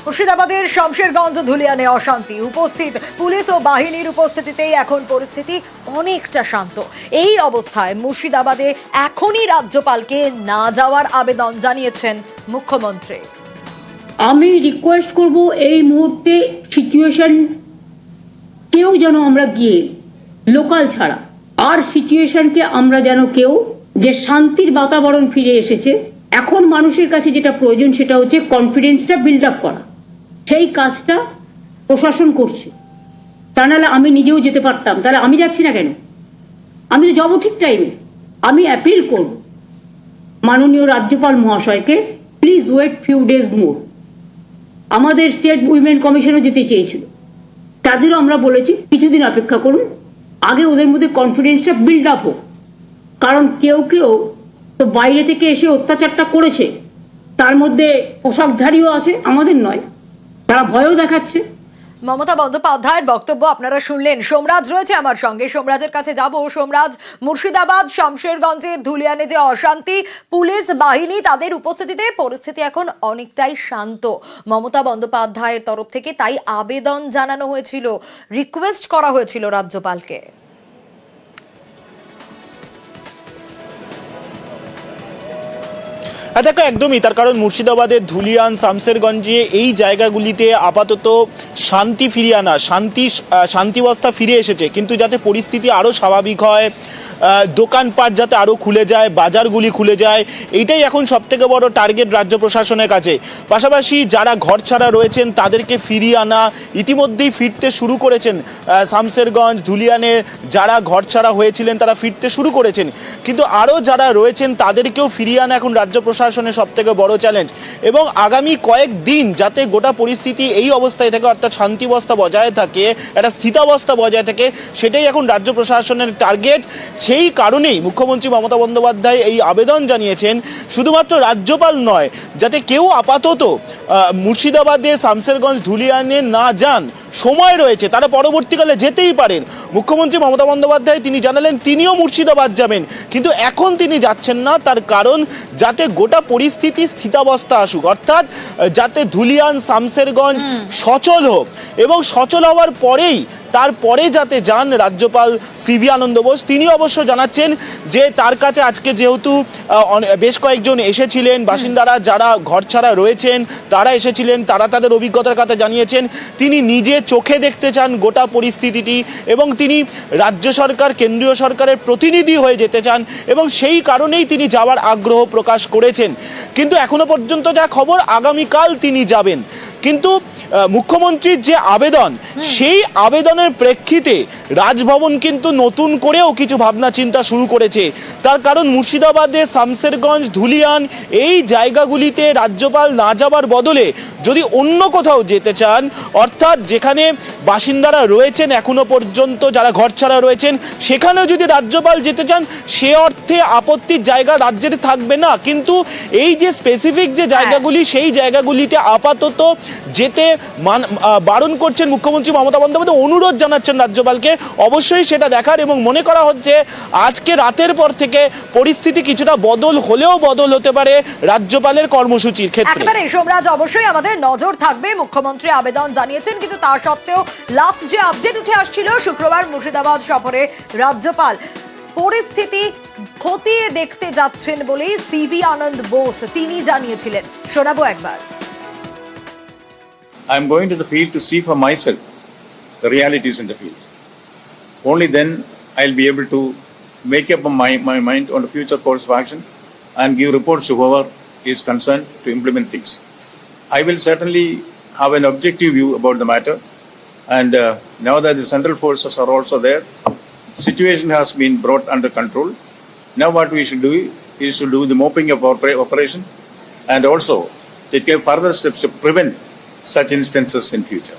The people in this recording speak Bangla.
মুর্শিদাবাদের শমশেরগঞ্জ ধুলিয়ানে অশান্তি, উপস্থিত পুলিশ ও বাহিনীর উপস্থিতিতেই এখন পরিস্থিতি অনেকটা শান্ত। এই অবস্থায় মুর্শিদাবাদে এখনই রাজ্যপালকে না যাওয়ার আবেদন জানিয়েছেন মুখ্যমন্ত্রী। আমি রিকোয়েস্ট করব এই মুহূর্তে সিচুয়েশন কেউ যেন আমরা গিয়ে লোকাল ছাড়া আর সিচুয়েশনকে আমরা যেন কেউ যে শান্তির বাতাবরণ ফিরে এসেছে, এখন মানুষের কাছে যেটা প্রয়োজন সেটা হচ্ছে কনফিডেন্সটা বিল্ড আপ করা। সেই কাজটা প্রশাসন করছে, তা নাহলে আমি নিজেও যেতে পারতাম। তাহলে আমি যাচ্ছি না কেন? আমি তো যাবো ঠিক টাইমে। আমি অ্যাপিল করব মাননীয় রাজ্যপাল মহাশয়কে, প্লিজ ওয়েট ফিউ ডেজ মোর। আমাদের স্টেট উইমেন কমিশনও যেতে চেয়েছিল, তাদেরও আমরা বলেছি কিছুদিন অপেক্ষা করুন, আগে ওদের মধ্যে কনফিডেন্সটা বিল্ড আপ হোক। কারণ কেউ কেউ তো বাইরে থেকে এসে অত্যাচারটা করেছে, তার মধ্যে পোশাকধারীও আছে, আমাদের নয়, তারা ভয়ও দেখাচ্ছে। মমতা বন্দ্যোপাধ্যায়ের বক্তব্য আপনারা শুনলেন। সোমরাজ রয়েছে আমার সঙ্গে, সোমরাজের কাছে যাব। সোমরাজ, মুর্শিদাবাদ শমশেরগঞ্জের ধুলিয়ানে যে অশান্তি, পুলিশ বাহিনী তাদের উপস্থিতিতে পরিস্থিতি এখন অনেকটাই শান্ত। মমতা বন্দ্যোপাধ্যায়ের তরফ থেকে তাই আবেদন জানানো হয়েছিল, রিকোয়েস্ট করা হয়েছিল রাজ্যপালকে। দেখো একদমই, তার কারণ মুর্শিদাবাদের ধুলিয়ান শামশেরগঞ্জে এই জায়গাগুলিতে আপাতত শান্তি ফিরিয়ে আনা, শান্তিবস্থা ফিরে এসেছে, কিন্তু যাতে পরিস্থিতি আরও স্বাভাবিক হয়, দোকানপাট যাতে আরও খুলে যায়, বাজারগুলি খুলে যায়, এইটাই এখন সবথেকে বড় টার্গেট রাজ্য প্রশাসনের কাছে। পাশাপাশি যারা ঘর ছাড়া রয়েছেন তাদেরকে ফিরিয়ে আনা, ইতিমধ্যেই ফিরতে শুরু করেছেন শামশেরগঞ্জ ধুলিয়ানে যারা ঘর ছাড়া হয়েছিলেন তারা ফিরতে শুরু করেছেন, কিন্তু আরও যারা রয়েছেন তাদেরকেও ফিরিয়ে আনা এখন রাজ্য প্রশাসনের সবথেকে বড় চ্যালেঞ্জ। এবং আগামী কয়েকদিন যাতে গোটা পরিস্থিতি এই অবস্থায় থাকে, অর্থাৎ শান্তিবস্থা বজায় থাকে, একটা স্থিতাবস্থা বজায় থাকে, সেটাই এখন রাজ্য প্রশাসনের টার্গেট। সেই কারণেই মুখ্যমন্ত্রী মমতা বন্দ্যোপাধ্যায় এই আবেদন জানিয়েছেন, শুধুমাত্র রাজ্যপাল নয়, যাতে কেউ আপাতত মুর্শিদাবাদে শামশেরগঞ্জ ধুলিয়ানে না যান, সময় রয়েছে, তারা পরবর্তীকালে যেতেই পারেন। মুখ্যমন্ত্রী মমতা বন্দ্যোপাধ্যায় তিনি জানালেন তিনিও মুর্শিদাবাদ যাবেন, কিন্তু এখন তিনি যাচ্ছেন না, তার কারণ যাতে গোটা পরিস্থিতি স্থিতাবস্থা আসুক, অর্থাৎ যাতে ধুলিয়ান শামশেরগঞ্জ সচল হোক, এবং সচল হওয়ার পরেই তারপরে যাতে যান রাজ্যপাল সিভি আনন্দ বোস। তিনি অবশ্য জানাচ্ছেন যে তার কাছে আজকে যেহেতু বেশ কয়েকজন এসেছিলেন, বাসিন্দারা যারা ঘর ছাড়া রয়েছেন তারা এসেছিলেন, তারা তাদের অভিজ্ঞতার কথা জানিয়েছেন, তিনি নিজে চোখে দেখতে চান গোটা পরিস্থিতিটি, এবং তিনি রাজ্য সরকার কেন্দ্রীয় সরকারের প্রতিনিধি হয়ে যেতে চান, এবং সেই কারণেই তিনি যাওয়ার আগ্রহ প্রকাশ করেছেন। কিন্তু এখনো পর্যন্ত যা খবর, আগামীকাল তিনি যাবেন। কিন্তু মুখ্যমন্ত্রীর যে আবেদন, সেই আবেদনের প্রেক্ষিতে রাজভবন কিন্তু নতুন করেও কিছু ভাবনা চিন্তা শুরু করেছে। তার কারণ মুর্শিদাবাদে শামশেরগঞ্জ ধুলিয়ান এই জায়গাগুলিতে রাজ্যপাল না যাবার বদলে যদি অন্য কোথাও যেতে চান, অর্থাৎ যেখানে বাসিন্দারা রয়েছেন এখনো পর্যন্ত, যারা ঘর ছাড়া রয়েছেন, সেখানেও যদি রাজ্যপাল যেতে চান, সে অর্থে আপত্তির জায়গা রাজ্যের থাকবে না। কিন্তু এই যে স্পেসিফিক যে জায়গাগুলি, সেই জায়গাগুলিতে আপাতত যেতে বারণ করছেন মুখ্যমন্ত্রী মমতা বন্দ্যোপাধ্যায়, অনুরোধ জানাচ্ছেন রাজ্যপালকে। অবশ্যই সেটা দেখার, এবং মনে করা হচ্ছে আজকে রাতের পর থেকে পরিস্থিতি কিছুটা বদল হলেও বদল হতে পারে রাজ্যপালের কর্মসূচির ক্ষেত্রে। একেবারে সোমরাজ, অবশ্যই আমাদের নজর থাকবে। মুখ্যমন্ত্রী আবেদন জানিয়েছেন, কিন্তু তা সত্ত্বেও লাস্ট যে আপডেট উঠে আসছিল শুক্রবার মুর্শিদাবাদ সফরে রাজ্যপাল পরিস্থিতি খতিয়ে দেখতে যাচ্ছেন বলেই সিভি আনন্দ বোস তিনি জানিয়েছিলেন। শোনাবো একবার। I'm going to the field to see for myself the realities in the field. Only then I'll be able to make up my mind on the future course of action and give reports to whoever is concerned to implement things. I will certainly have an objective view about the matter, and now that the central forces are also there, situation has been brought under control. Now what we should do is to do the mopping up operation, and also take further steps to prevent such instances in future.